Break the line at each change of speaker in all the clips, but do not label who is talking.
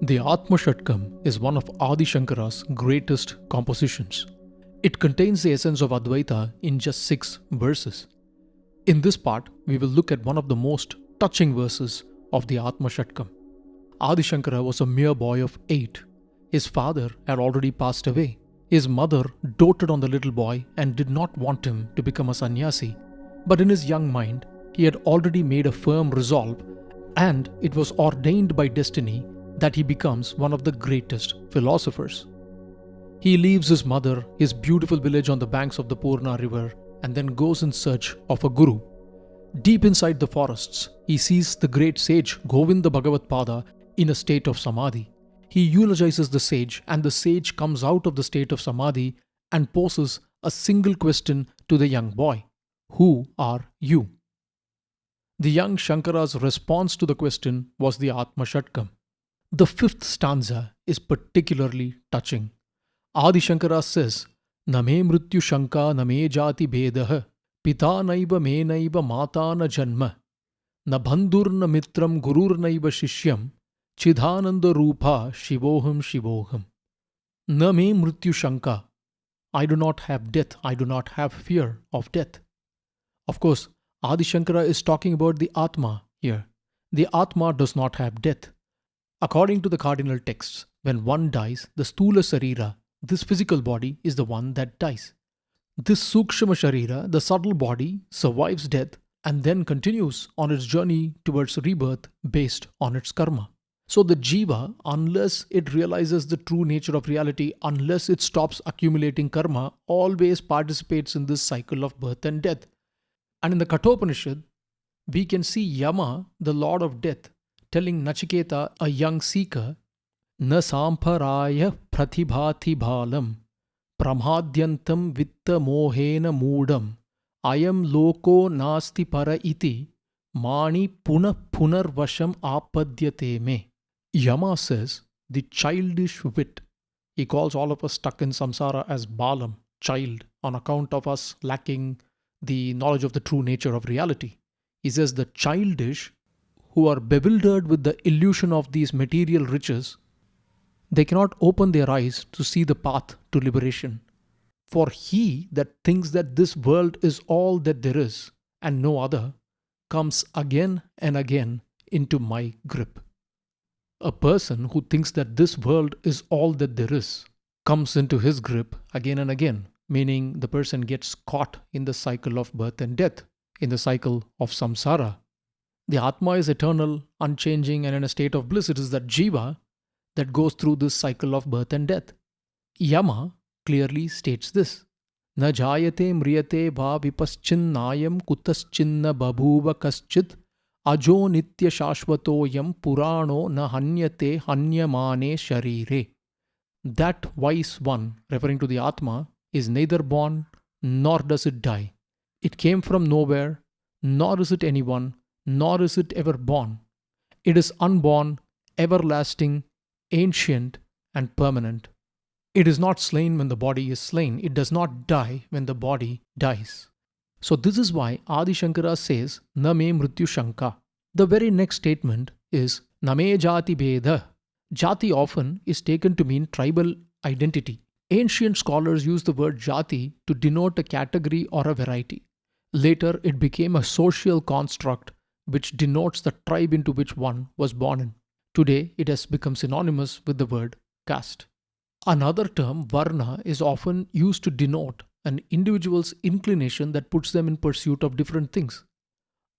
The Atma Shatkam is one of Adi Shankara's greatest compositions. It contains the essence of Advaitha in just 6 verses. In this part, we will look at one of the most touching verses of the Atma Shatkam. Adi Shankara was a mere boy of 8. His father had already passed away. His mother doted on the little boy and did not want him to become a sannyasi. But in his young mind, he had already made a firm resolve, and it was ordained by destiny that he becomes one of the greatest philosophers. He leaves his mother, his beautiful village on the banks of the Purna river, and then goes in search of a guru. Deep inside the forests, he sees the great sage Govinda Bhagavatpada in a state of samadhi. He eulogizes the sage, and the sage comes out of the state of samadhi and poses a single question to the young boy: "Who are you?" The young Shankara's response to the question was the Atma Shatkam. The 5th stanza is particularly touching. Adi Shankara says, "Na me mrityu shanka na me jati bhedah, pita naiva me naiva mata na janma, na bandhur na mitram gurur naiva shishyam, chidhananda rupa shivoham shivoham." Na me mrityu shanka. I do not have death, I do not have fear of death. Of course, Adi Shankara is talking about the Atma here. The Atma does not have death. According to the cardinal texts, when one dies, the Sthula Sharira, this physical body, is the one that dies. This Sukshma Sharira, the subtle body, survives death and then continues on its journey towards rebirth based on its karma. So the Jiva, unless it realizes the true nature of reality, unless it stops accumulating karma, always participates in this cycle of birth and death. And in the Kathopanishad, we can see Yama, the lord of death, telling Nachiketa, a young seeker, "Na samparaya prathibhati bhalam, pramadyantam vitta mohena moodam, ayam loko nasti para iti, mani puna punarvasham apadyate me." Yama says, the childish wit. He calls all of us stuck in samsara as balam, child, on account of us lacking the knowledge of the true nature of reality. He says the childish, who are bewildered with the illusion of these material riches, they cannot open their eyes to see the path to liberation. For he that thinks that this world is all that there is and no other comes again and again into my grip. A person who thinks that this world is all that there is comes into his grip again and again, meaning the person gets caught in the cycle of birth and death, in the cycle of samsara. The Atma is eternal, unchanging, and in a state of bliss. It is that Jiva that goes through this cycle of birth and death. Yama clearly states this: "Na jayate mriyate va vipaschinnayam kutaschinna babhuva kaschit ajo nitya shashvato yam purano na hanyate hanyamane sharire." That wise one, referring to the Atma, is neither born nor does it die. It came from nowhere, nor is it anyone, nor is it ever born. It is unborn, everlasting, ancient, and permanent. It is not slain when the body is slain. It does not die when the body dies. So this is why Adi Shankara says, "Na me mrityu shanka." The very next statement is, "Na me jati bheda." Jati often is taken to mean tribal identity. Ancient scholars used the word jati to denote a category or a variety. Later, it became a social construct which denotes the tribe into which one was born in. Today, it has become synonymous with the word caste. Another term, varna, is often used to denote an individual's inclination that puts them in pursuit of different things.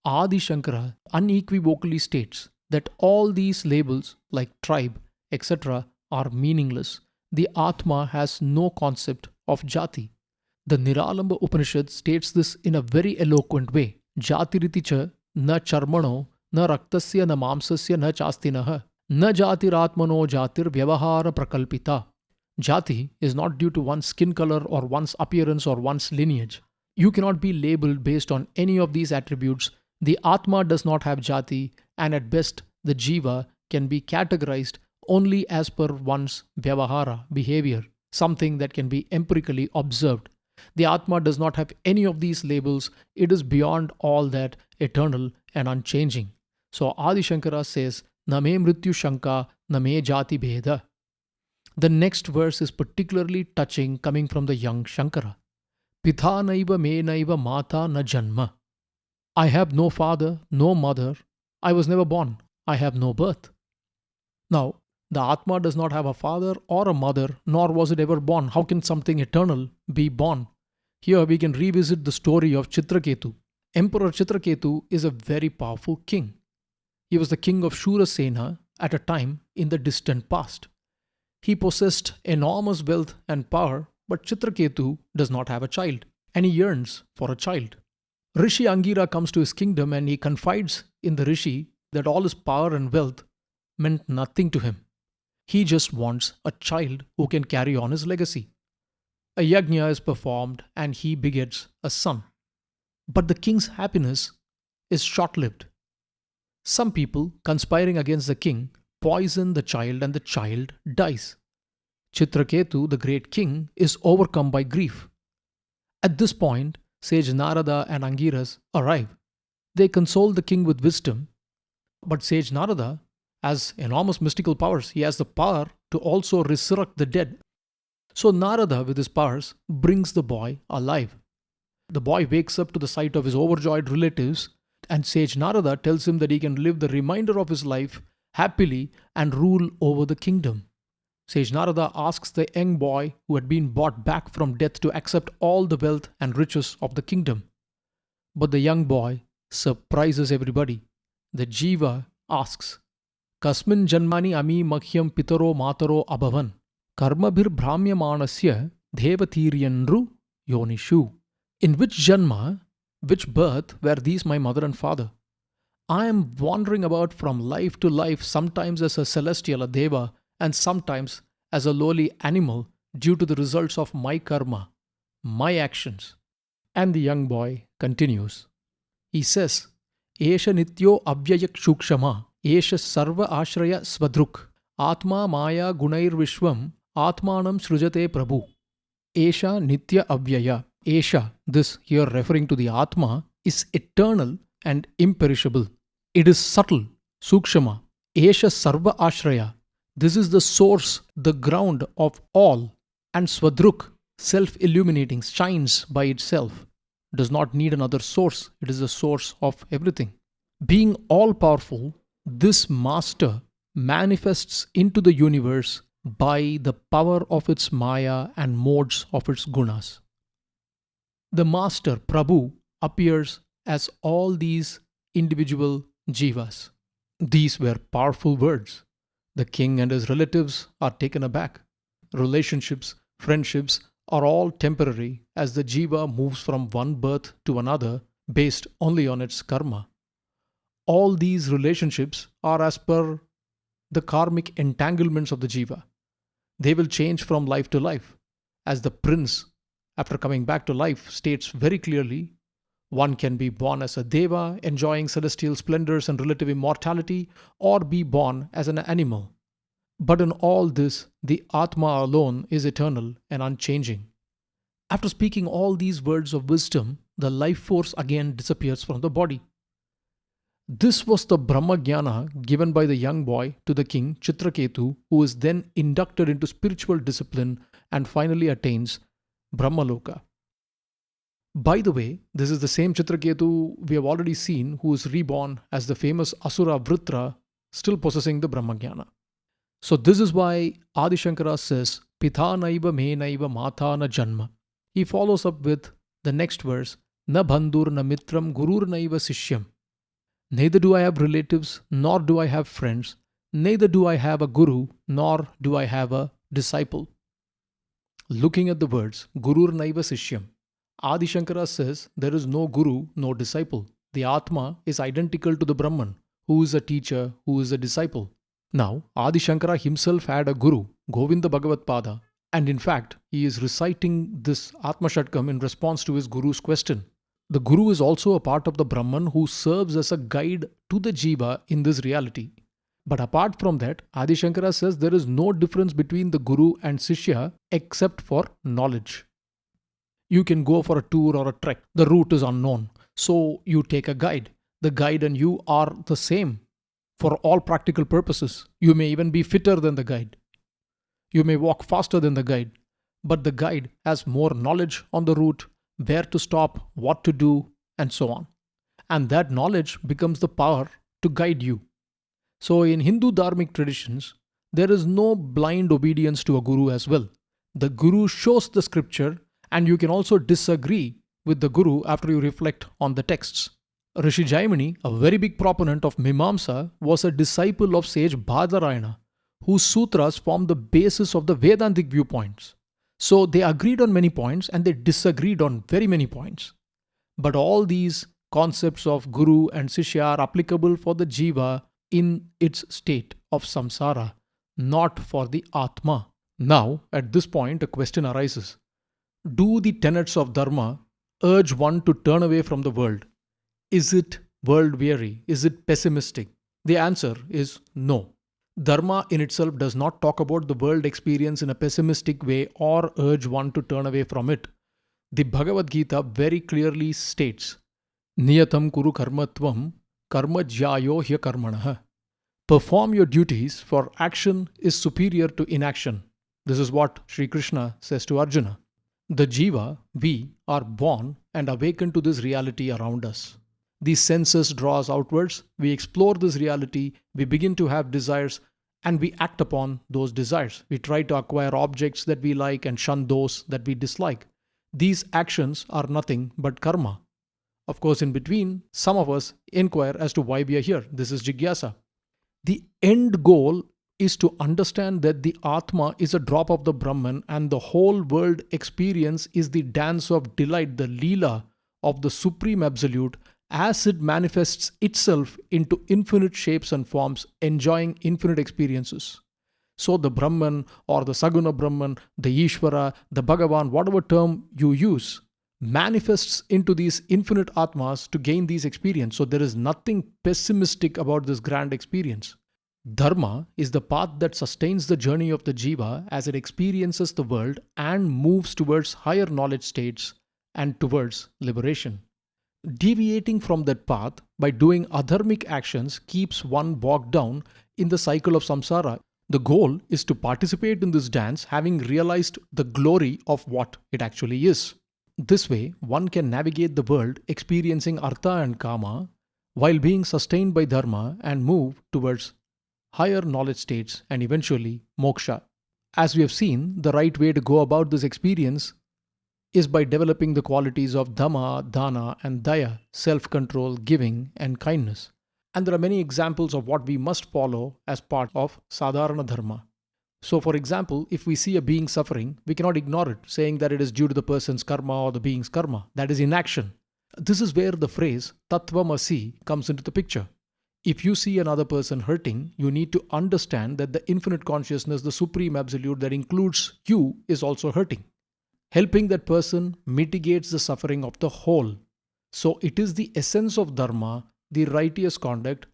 Adi Shankara unequivocally states that all these labels, like tribe, etc., are meaningless. The Atma has no concept of jati. The Niralamba Upanishad states this in a very eloquent way. "Jatiriti cha na charmano, na raktasya, na mamsasya, na chastinaha, na jatiratmano jatir vyavahara prakalpita." Jati is not due to one's skin color or one's appearance or one's lineage. You cannot be labeled based on any of these attributes. The Atma does not have jati, and at best, the Jiva can be categorized only as per one's vyavahara, behavior, something that can be empirically observed. The Atma does not have any of these labels. It is beyond all that, eternal and unchanging. So Adi Shankara says na me mrityu shanka, na me jati bheda. The next verse is particularly touching, coming from the young Shankara. Pitha naiva me naiva mata na janma. I have no father, no mother. I was never born. I have no birth. Now, the Atma does not have a father or a mother, nor was it ever born. How can something eternal be born? Here we can revisit the story of Chitraketu. Emperor Chitraketu is a very powerful king. He was the king of Shurasena at a time in the distant past. He possessed enormous wealth and power, but Chitraketu does not have a child, and he yearns for a child. Rishi Angira comes to his kingdom and he confides in the Rishi that all his power and wealth meant nothing to him. He just wants a child who can carry on his legacy. A yajna is performed and he begets a son. But the king's happiness is short lived. Some people, conspiring against the king, poison the child and the child dies. Chitraketu, the great king, is overcome by grief. At this point, sage Narada and Angiras arrive. They console the king with wisdom. But sage Narada has enormous mystical powers. He has the power to also resurrect the dead. So Narada, with his powers, brings the boy alive. The boy wakes up to the sight of his overjoyed relatives, and sage Narada tells him that he can live the remainder of his life happily and rule over the kingdom. Sage Narada asks the young boy who had been bought back from death to accept all the wealth and riches of the kingdom. But the young boy surprises everybody. The Jiva asks, Kasmin janmani ami makhyam pitaro mataro abhavan karmabhir brahmyamanasya devatiryanru yonishu. In which janma, which birth were these my mother and father? I am wandering about from life to life, sometimes as a celestial, a deva, and sometimes as a lowly animal due to the results of my karma, my actions. And the young boy continues. He says, Esha nityo abhyayak shukshama, Esha sarva ashraya svadruk, Atma maya gunair vishwam, Atmanam srujate prabhu. Esha nitya abhyaya. Esha, this here referring to the Atma, is eternal and imperishable. It is subtle, sukshama. Esha sarva ashraya. This is the source, the ground of all. And Swadruk, self-illuminating, shines by itself. Does not need another source. It is the source of everything. Being all-powerful, this master manifests into the universe by the power of its maya and modes of its gunas. The master, Prabhu, appears as all these individual jivas. These were powerful words. The king and his relatives are taken aback. Relationships, friendships are all temporary as the jiva moves from one birth to another based only on its karma. All these relationships are as per the karmic entanglements of the jiva. They will change from life to life. As the prince, after coming back to life, states very clearly, one can be born as a deva, enjoying celestial splendors and relative immortality, or be born as an animal. But in all this, the Atma alone is eternal and unchanging. After speaking all these words of wisdom, the life force again disappears from the body. This was the Brahma Jnana given by the young boy to the king Chitraketu, who is then inducted into spiritual discipline and finally attains Brahmaloka. By the way, this is the same Chitraketu we have already seen who is reborn as the famous Asura Vritra, still possessing the Brahma Jnana. So this is why Adi Shankara says, Pitha naiva me naiva mata na janma. He follows up with the next verse, Na bandhur na mitram gurur naiva sishyam. Neither do I have relatives, nor do I have friends, neither do I have a guru, nor do I have a disciple. Looking at the words, Gurur Naiva Sishyam, Adi Shankara says there is no guru, no disciple. The Atma is identical to the Brahman, who is a teacher, who is a disciple. Now, Adi Shankara himself had a guru, Govinda Bhagavat Pada, and in fact, he is reciting this Atma Shatkam in response to his guru's question. The guru is also a part of the Brahman who serves as a guide to the jiva in this reality. But apart from that, Adi Shankara says there is no difference between the guru and Sishya except for knowledge. You can go for a tour or a trek. The route is unknown. So you take a guide. The guide and you are the same. For all practical purposes, you may even be fitter than the guide. You may walk faster than the guide, but the guide has more knowledge on the route, where to stop, what to do, and so on. And that knowledge becomes the power to guide you. So, in Hindu Dharmic traditions, there is no blind obedience to a guru as well. The guru shows the scripture, and you can also disagree with the guru after you reflect on the texts. Rishi Jaimini, a very big proponent of Mimamsa, was a disciple of sage Badarayana, whose sutras form the basis of the Vedantic viewpoints. So they agreed on many points and they disagreed on very many points. But all these concepts of Guru and Sishya are applicable for the Jiva in its state of samsara, not for the Atma. Now, at this point, a question arises. Do the tenets of Dharma urge one to turn away from the world? Is it world weary? Is it pessimistic? The answer is no. Dharma in itself does not talk about the world experience in a pessimistic way or urge one to turn away from it. The Bhagavad Gita very clearly states, Niyatam kuru karmatvam karma jyayo hya karmanah. Perform your duties, for action is superior to inaction. This is what Sri Krishna says to Arjuna. The Jiva, we, are born and awaken to this reality around us. These senses draw us outwards, we explore this reality, we begin to have desires, and we act upon those desires. We try to acquire objects that we like and shun those that we dislike. These actions are nothing but karma. Of course, in between, some of us inquire as to why we are here. This is jigyasa. The end goal is to understand that the Atma is a drop of the Brahman and the whole world experience is the dance of delight, the Leela of the Supreme Absolute, as it manifests itself into infinite shapes and forms, enjoying infinite experiences. So the Brahman or the Saguna Brahman, the Ishvara, the Bhagavan, whatever term you use, manifests into these infinite Atmas to gain these experiences. So there is nothing pessimistic about this grand experience. Dharma is the path that sustains the journey of the Jiva as it experiences the world and moves towards higher knowledge states and towards liberation. Deviating from that path by doing adharmic actions keeps one bogged down in the cycle of samsara. The goal is to participate in this dance having realized the glory of what it actually is. This way, one can navigate the world experiencing artha and kama while being sustained by dharma and move towards higher knowledge states and eventually moksha. As we have seen, the right way to go about this experience is by developing the qualities of dhamma, dana and daya, self-control, giving and kindness. And there are many examples of what we must follow as part of sadharana dharma. So for example, if we see a being suffering, we cannot ignore it, saying that it is due to the person's karma or the being's karma. That is inaction. This is where the phrase tattvamasi comes into the picture. If you see another person hurting, you need to understand that the infinite consciousness, the supreme absolute that includes you, is also hurting. Helping that person mitigates the suffering of the whole. So it is the essence of dharma, the righteous conduct,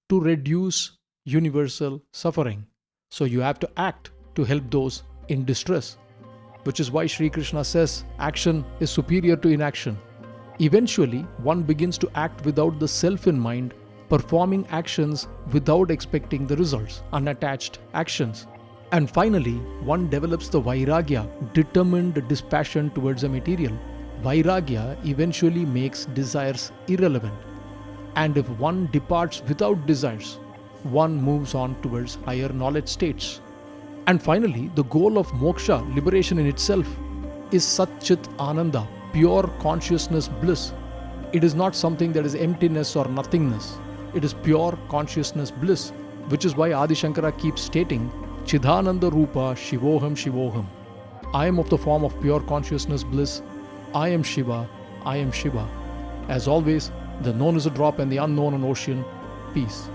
to reduce universal suffering. So you have to act to help those in distress. Which is why Sri Krishna says action is superior to inaction. Eventually, one begins to act without the self in mind, performing actions without expecting the results, unattached actions. And finally, one develops the vairagya, determined dispassion towards the material. Vairagya eventually makes desires irrelevant. And if one departs without desires, one moves on towards higher knowledge states. And finally, the goal of moksha, liberation in itself, is Satchit Ananda, pure consciousness bliss. It is not something that is emptiness or nothingness. It is pure consciousness bliss, which is why Adi Shankara keeps stating, Chidhananda Rupa Shivoham Shivoham. I am of the form of pure consciousness bliss. I am Shiva. I am Shiva. As always, the known is a drop and the unknown an ocean. Peace.